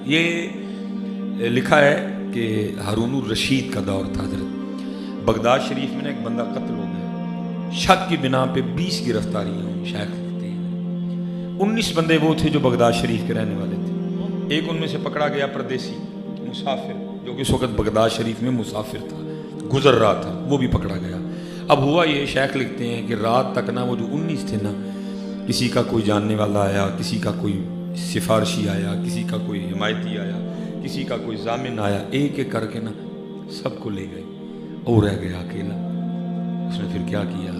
یہ لکھا ہے کہ ہارون الرشید کا دور تھا حضرت، بغداد شریف میں ایک بندہ قتل ہو گیا، شک کی بنا پہ 20 گرفتاریاں ہوئی۔ شیخ لکھتے ہیں 19 بندے وہ تھے جو بغداد شریف کے رہنے والے تھے، ایک ان میں سے پکڑا گیا پردیسی مسافر، جو کہ اس وقت بغداد شریف میں مسافر تھا، گزر رہا تھا، وہ بھی پکڑا گیا۔ اب ہوا یہ، شیخ لکھتے ہیں کہ رات تک نا وہ جو 19 تھے نا، کسی کا کوئی جاننے والا آیا، کسی کا کوئی سفارشی آیا، کسی کا کوئی حمایتی آیا، کسی کا کوئی ضامن آیا، ایک ایک کر کے نا سب کو لے گئے، اور رہ گیا اکیلا۔ اس نے پھر کیا کیا؟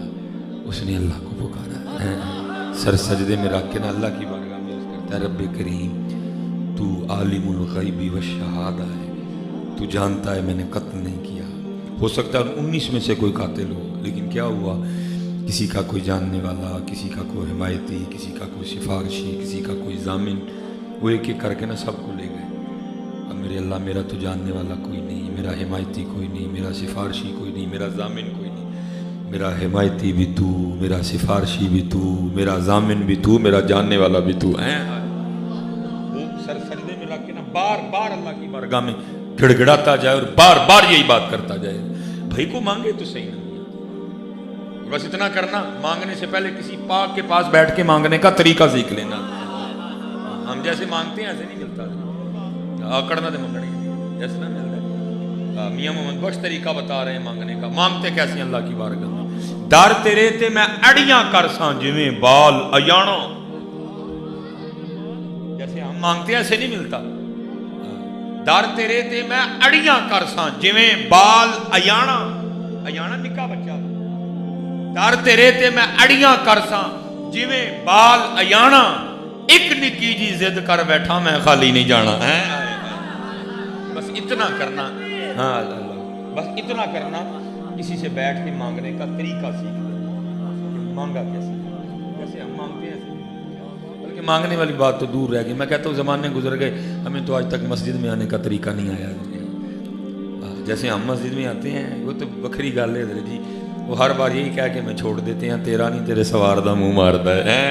اس نے اللہ کو پکارا، سر سجدے میں رکھ کے نا اللہ کی بارگاہ میں عرض کرتا ہے، رب کریم تو عالم الغیب والشہادہ ہے، تو جانتا ہے میں نے قتل نہیں کیا۔ ہو سکتا ہے 19 میں سے کوئی قاتل ہو، لیکن کیا ہوا؟ کسی کا کوئی جاننے والا، کسی کا کوئی حمایتی، کسی کا کوئی سفارشی، کسی کا کوئی ضامن، وہ ایک ایک کر کے نا سب کو لے گئے۔ اب میرے اللہ، میرا تو جاننے والا کوئی نہیں، میرا حمایتی کوئی نہیں، میرا سفارشی کوئی نہیں، میرا ضامن کوئی نہیں، میرا حمایتی بھی تو، میرا سفارشی بھی تو، میرا ضامن بھی تو، میرا جاننے والا بھی تو ہے۔ وہ سر سجدے میں رکھ کے نا بار بار اللہ کی بارگاہ میں گڑ گڑاتا جائے اور بار بار یہی بات کرتا جائے، بھائی کو مانگے تو صحیح نہیں، بس اتنا کرنا، مانگنے سے پہلے کسی پاک کے پاس بیٹھ کے مانگنے کا طریقہ سیکھ لینا۔ ہم جیسے مانگتے ہیں ایسے نہیں ملتا، آکڑنا دے منگنے جیسے نہ ملتا ہے۔ میاں محمد بخش طریقہ بتا رہے ہیں مانگنے کا، مانگتے کیسے ہیں اللہ کی بارگاہ میں؟ در تیرے تے میں اڑیاں کرساں جویں بال ایانا، جیسے ہم مانگتے ہیں ایسے نہیں ملتا۔ در تیرے تے میں اڑیاں کرساں جویں بال ایانا، ایانا نکا بچہ، در تیرے تے میں اڑیاں کرساں جویں بال ایانا، ایک نکی جی ضد کر بیٹھا میں خالی نہیں جانا ہے۔ بس اتنا کرنا، ہاں اللہ، بس اتنا کرنا، کسی سے بیٹھ کے مانگنے کا طریقہ سیکھ لینا، مانگا کیسے، جیسے ہم مانگتے ہیں ایسے، بلکہ مانگنے والی بات تو دور رہ گئی۔ میں کہتا ہوں زمانے گزر گئے، ہمیں تو آج تک مسجد میں آنے کا طریقہ نہیں آیا۔ جیسے ہم مسجد میں آتے ہیں وہ تو بکھری گل ہے جی، وہ ہر بار یہی کہہ کے میں چھوڑ دیتے ہیں، تیرا نہیں تیرے سوار دا منہ ماردا ہے،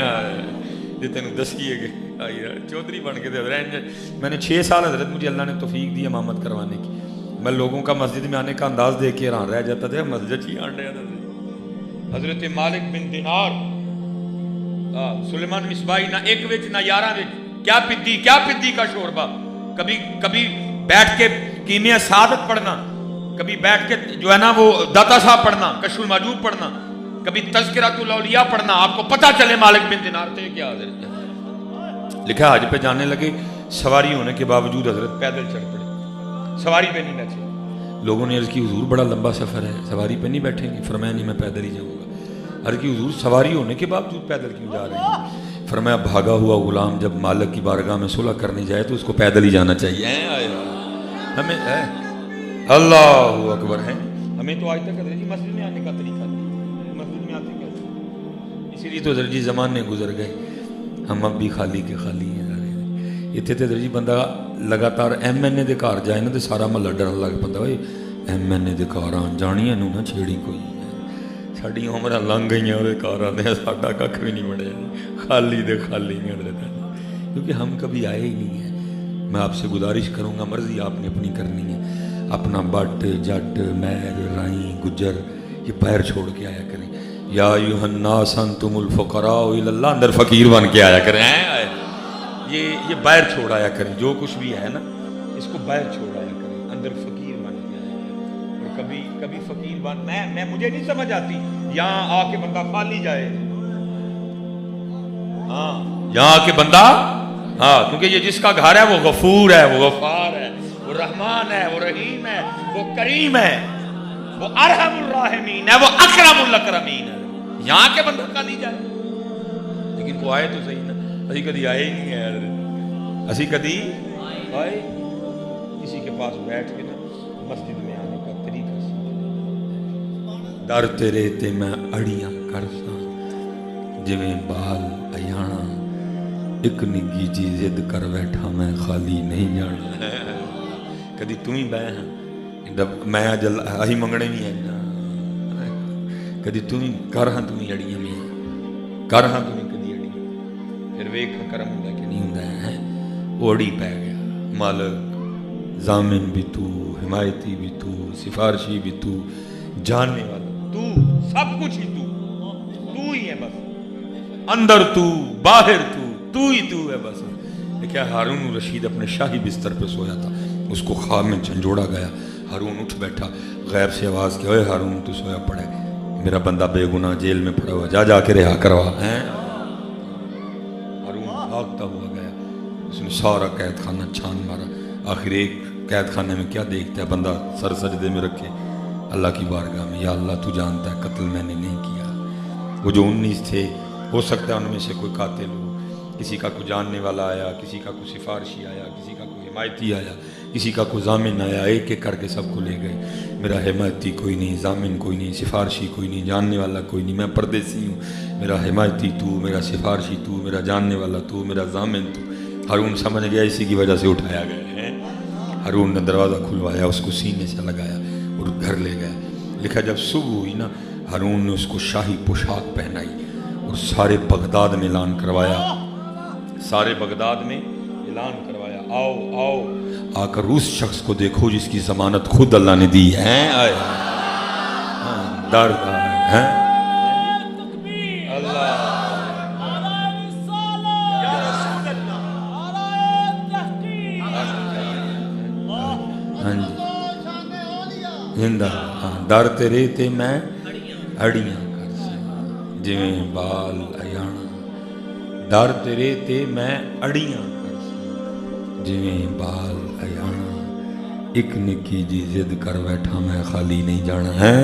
یہ تینوں دسیے گے چودھری بن کے دے رہے۔ میں نے 6 سال حضرت مجھے اللہ نے توفیق دی امامت کروانے کی، میں لوگوں کا مسجد میں آنے کا انداز دیکھ کے حیران رہ جاتا تھا، مسجد ہی آن رہا تھا۔ حضرت مالک بن دینار، سلیمان مصباحی، نہ ایک وچ نہ 11 وچ، کیا پدی کا شوربہ، کبھی بیٹھ کے کیمیا سعادت پڑھنا، کبھی بیٹھ کے جو ہے نا وہ داتا صاحب پڑھنا، کشف المعجوب پڑھنا، کبھی تذکرۃ الاولیاء پڑھنا، آپ کو پتہ چلے مالک بن دینار تھے کیا حضرت۔ لکھا حج پہ جانے لگے، سواری ہونے کے باوجود حضرت پیدل چڑھ پڑے، سواری پہ نہیں بیٹھے۔ لوگوں نے عرض کی حضور بڑا لمبا سفر ہے، سواری پہ نہیں بیٹھیں گے؟ فرمایا نہیں، میں پیدل ہی جاؤں گا۔ عرض کی حضور سواری ہونے کے باوجود پیدل کیوں جا رہے ہیں؟ فرمایا بھاگا ہوا غلام جب مالک کی بارگاہ میں صلح کرنے جائے تو اس کو پیدل ہی جانا چاہیے۔ ہمیں اللہ اکبر ہے، ہمیں تو آج تک حضرت جی مسجد میں آنے کا طریقہ نہیں، مسجد میں آتے کیسے؟ اسی لیے تو حضرت جی زمانے گزر گئے، ہم اب بھی خالی کے خالی ہیں۔ اتنے تو حضرت جی بندہ لگاتار ایم این اے دے گھر جائے نا تو سارا محلہ ڈرن لگ پتا، بھائی ایم این اے دے گھر آن جانیاں نو نہ چھیڑی کوئی، ساری عمر لنگ گئی وہ گھر آتے، ساڈا کھ بھی نہیں بڑھیا، خالی دے خالی نہیں حضرت، کیونکہ ہم کبھی آئے ہی نہیں ہیں۔ میں آپ سے گزارش کروں گا، مرضی آپ نے اپنی کرنی ہے، اپنا بٹ جٹ میر رائیں گجر یہ پیر چھوڑ کے آیا کریں۔ یا ایھا الناس انتم الفقراء الی اللہ، اندر فقیر بن کے آیا کریں، یہ باہر چھوڑ آیا کریں، جو کچھ بھی ہے نا اس کو باہر چھوڑ آیا کریں، اندر فقیر بن کے آیا کریں۔ اور کبھی فقیر بن، میں مجھے نہیں سمجھ آتی یہاں آ کے بندہ خالی جائے، ہاں یہاں آ کے بندہ، ہاں کیونکہ یہ جس کا گھر ہے وہ غفور ہے، وہ غفار ہے، وہ رحمان ہے، وہ رحیم ہے، وہ کریم ہے، وہ ارحم الراحمین ہے، وہ اکرم الاکرمین ہے۔ یہاں کے بندہ خالی جائے، لیکن وہ آئے تو صحیح نا، اسی کدی آئے ہی نہیں ہے، اسی کدی آئے کسی کے پاس بیٹھ کے نا مسجد میں آنے کا طریقہ سیکھ۔ در تیرے تے میں اڑیاں کرساں جویں بال ایانا، ایک نگی جی ضد کر بیٹھا میں خالی نہیں جانا۔ کدی تم ہی بہ ہاں میں جل اہی منگنے بھی ہیں، کدی تم ہی کر ہاں، تم ہی اڑیاں بھی کر ہاں، تم ہی کدی اڑیاں، پھر ویکھ کرم ہوندا کہ نہیں ہوندا ہے، وہ اڑی پہ گیا۔ मालिक ज़ामिन भी तू, हिमायती भी तू, सिफारशी भी तू, जानने वाला तू, सब कुछ ही तू ही है बस, अंदर तू बाहर तू ही तू है बस। देखिए हारून रशीद अपने शाही बिस्तर पे सोया था, उसको ख्वाब में झंझोड़ा गया। हारून उठ बैठा, गैब से आवाज़ की, ओए हारून तू सोया पड़े, मेरा बंदा बेगुनाह जेल में पड़ा हुआ, जा के रिहा करवा। हैं हारून भागता हुआ गया, उसने सारा कैद खाना छान मारा। आखिर एक कैद खाने में क्या देखता है बंदा, सर सजदे में रखे अल्लाह की बारगाह में, या अल्लाह तू जानता है कत्ल मैंने नहीं किया। वो जो 19 थे, हो सकता है उनमें से कोई कातिल हो, किसी का कोई जानने वाला आया, किसी का कोई सिफारशी आया, किसी का कोई हिमायती आया, किसी का कोई जामिन आया, एक एक करके सबको ले गए। मेरा हिमायती कोई नहीं, जामिन कोई नहीं, सिफारशी कोई नहीं, जानने वाला कोई नहीं, मैं परदेसी हूँ। मेरा हिमायती तू, मेरा सिफारशी तू, मेरा जानने वाला तू, मेरा जामिन तू। हारून समझ गया इसी की वजह से उठाया गया है। हारून ने दरवाज़ा खुलवाया, उसको सीने से लगाया और घर ले गया। लिखा जब सुबह हुई ना, हारून ने उसको शाही पोशाक पहनाई और सारे बगदाद में ऐलान करवाया, सारे बगदाद में ऐलान करवाया, आओ आओ आकर उस शख्स को देखो जिसकी जमानत खुद अल्लाह ने दी है। आए दर्द है अल्लाह। हाँ जी हिंदा दर तेरे ते मैं अड़ियां कर सा जिवें बाल अयाना, दर तेरे ते मैं अड़ियां कर सा जिवें बाल अयाना, एक निकी जी जिद कर बैठा मैं खाली नहीं जाना है।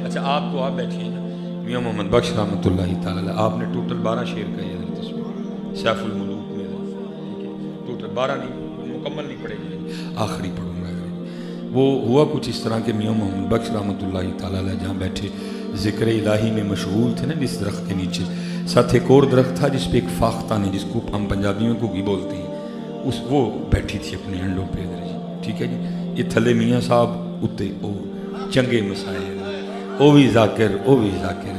अच्छा आप तो आप बैठे हैं ना, मियां मोहम्मद बख्श रहमतुल्लाह तआला, आपने टोटल 12 शेर कहे हैं सैफुल मुलूक में, ठीक है, टोटल 12 नहीं, मुकम्मल नहीं पढ़ेंगे, आखिरी पढ़ूंगा। वो हुआ कुछ इस तरह के मियां मोहम्मद बख्श रहमतुल्लाह तआला जहाँ बैठे ज़िक्र इलाही में मशगूल थे ना, जिस दरख्त के नीचे साथ एक और दरख्त था जिस पे एक फाख्ता ने, जिसको हम पंजाबी में घुगी बोलते हैं, उस वो बैठी थी अपने हंडों पे, ठीक है जी। ये थले मियाँ साहब उत्ते ओ चंगे मसाइल, वो भी जाकिर, वो भी जाकिर,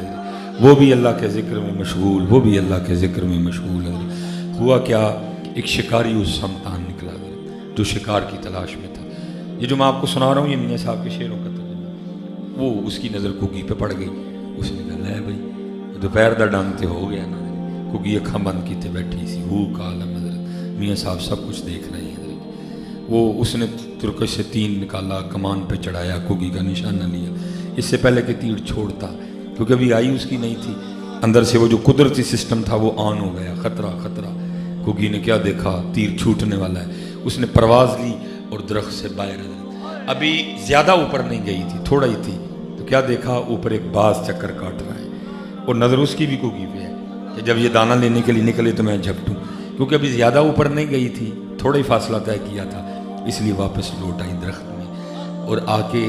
वो भी अल्लाह के ज़िक्र में मशगूल, वो भी अल्लाह के ज़िक्र में मशगूल है। हुआ क्या, एक शिकारी उस समतान निकला जो शिकार की तलाश में था। ये जो मैं आपको सुना रहा हूँ ये मियाँ साहब के शेरों का तर्जुमा। वो उसकी नज़र कुगी पे पड़ गई, उसने कहा है भाई दोपहर का डंग तो हो गया ना। कुगी अखा बंद की बैठी सी, वो कालम हजरत मियाँ साहब सब कुछ देख रहे हैं। वो उसने तुर्कश से तीर निकाला, कमान पे चढ़ाया, कुगी का निशाना लिया, इससे पहले कि तीर छोड़ता, क्योंकि अभी आई उसकी नहीं थी, अंदर से वो जो कुदरती सिस्टम था वो ऑन हो गया, खतरा खतरा। कुगी ने क्या देखा, तीर छूटने वाला है, उसने परवाज़ ली और दरख्त से बाहर, अभी ज़्यादा ऊपर नहीं गई थी, थोड़ा ही थी, तो क्या देखा, ऊपर एक बाज चक्कर काट रहा है और नज़र उसकी भी कुगी पे है कि जब ये दाना लेने के लिए निकले तो मैं झपटूँ, क्योंकि अभी ज़्यादा ऊपर नहीं गई थी, थोड़ा ही फासला तय किया था, इसलिए वापस लौट आई दरख्त में। और आके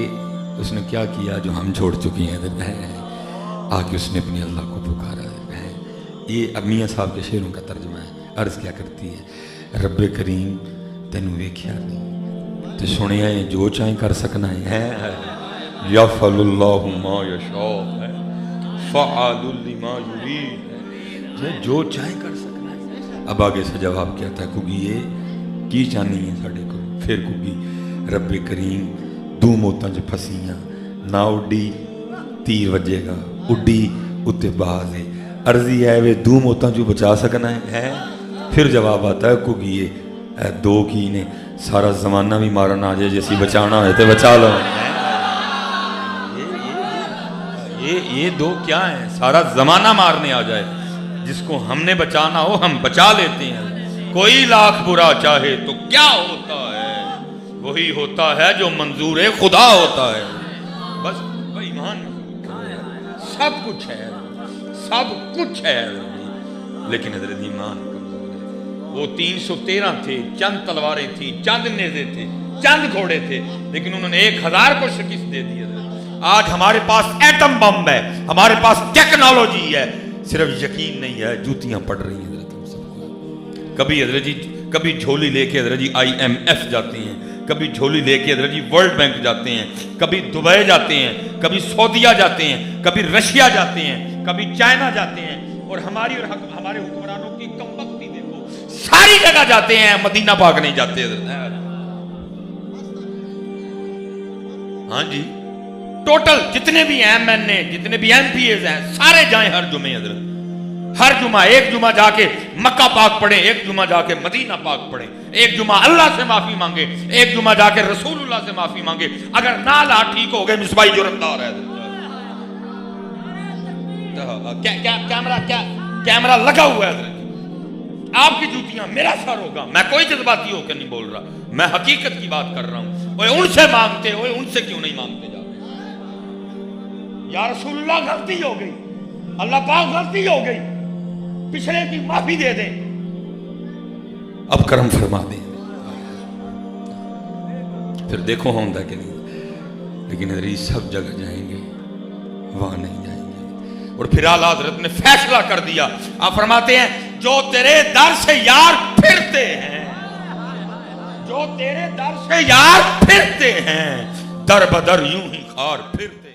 उसने क्या किया जो हम छोड़ चुके हैं, आके उसने अपनी अल्लाह को पुकारा है। ये अब मियाँ साहब के शेरों का तर्जुमा है। अर्ज़ क्या करती है, रब्बे करीम तेनू वेख्या नहीं ते सुनिया है, जो चाहे कर सकना है, यफ़अलुल्लाहु मा यशा है, फ़अलुल लिमा युरीद है, जो चाहे कर सकना है। अब आगे से जवाब क्या था, कुगी ये की चाहनी है साढ़े को। फिर कुगी रब्बे करीम दू मौतां च फसियां, ना उड्डी तीर वजेगा, उड्डी उत्ते बाज है, अर्जी है वे दू मौतां चू बचा सकना है। फिर जवाब आता है कुगी ये दो की ने, सारा जमाना भी मारन आ जाए, जैसी बचाना है तो बचा लो। ये दो क्या है, सारा जमाना मारने आ जाए, जिसको हमने बचाना हो हम बचा लेते हैं। कोई लाख बुरा चाहे तो क्या होता है, वही होता है जो मंजूर खुदा होता है। बस ईमान सब कुछ है, सब कुछ है, लेकिन हजरत ईमान कमजोर है। वो 313 थे, चंद तलवारें थी, चंद नेज़े थे, चंद घोड़े थे, लेकिन उन्होंने 1000 को शिकस्त दे दी। आज हमारे पास एटम बम है, हमारे पास टेक्नोलॉजी है, सिर्फ यकीन नहीं है, जूतियां पड़ रही हैं हजरत हम सबको। कभी हजरत जी कभी झोली लेके हजरत जी IMF जाते हैं, कभी झोली लेके हजरत जी वर्ल्ड बैंक जाते हैं, कभी दुबई जाते हैं, कभी सऊदीया जाते हैं, कभी रशिया जाते हैं, कभी चाइना जाते हैं, और हमारे हुक्मरानों की कमबख्ती देखो, सारी जगह जाते हैं, मदीना पाक नहीं जाते हजरत। हाँ जी, टोटल जितने भी MNA, जितने भी MPAs हैं, सारे जाएं हर जुमे हजरत, हर जुमा। एक जुमा जाके मक्का पाक पढ़े, एक जुमा जाके मदीना पाक पढ़े, एक जुमा अल्लाह से माफी मांगे, एक जुमा जाके रसूलुल्लाह से माफी मांगे। अगर ना ला ठीक हो गए मिसबाई जुर्मदार है। कैमरा लगा हुआ है हजरत, आपकी जूतियां मेरा सर होगा। मैं कोई जज्बाती होकर नहीं बोल रहा, मैं हकीकत की बात कर रहा हूं। ओए उनसे मांगते, ओए उनसे क्यों नहीं मांगते जाते? या रसूलुल्लाह गलती हो गई, अल्लाह पाक गलती हो गई, पिछले की माफी दे दें, अब करम फरमा दें, फिर देखो होंदा कि नहीं। लेकिन अगर सब जगह जाएंगे, वहां नहीं जाएंगे। और फिर आला हजरत ने फैसला कर दिया, आप फरमाते हैं जो तेरे दर से यार फिरते हैं, जो तेरे दर से यार फिरते हैं, दर बदर यूं ही खार फिरते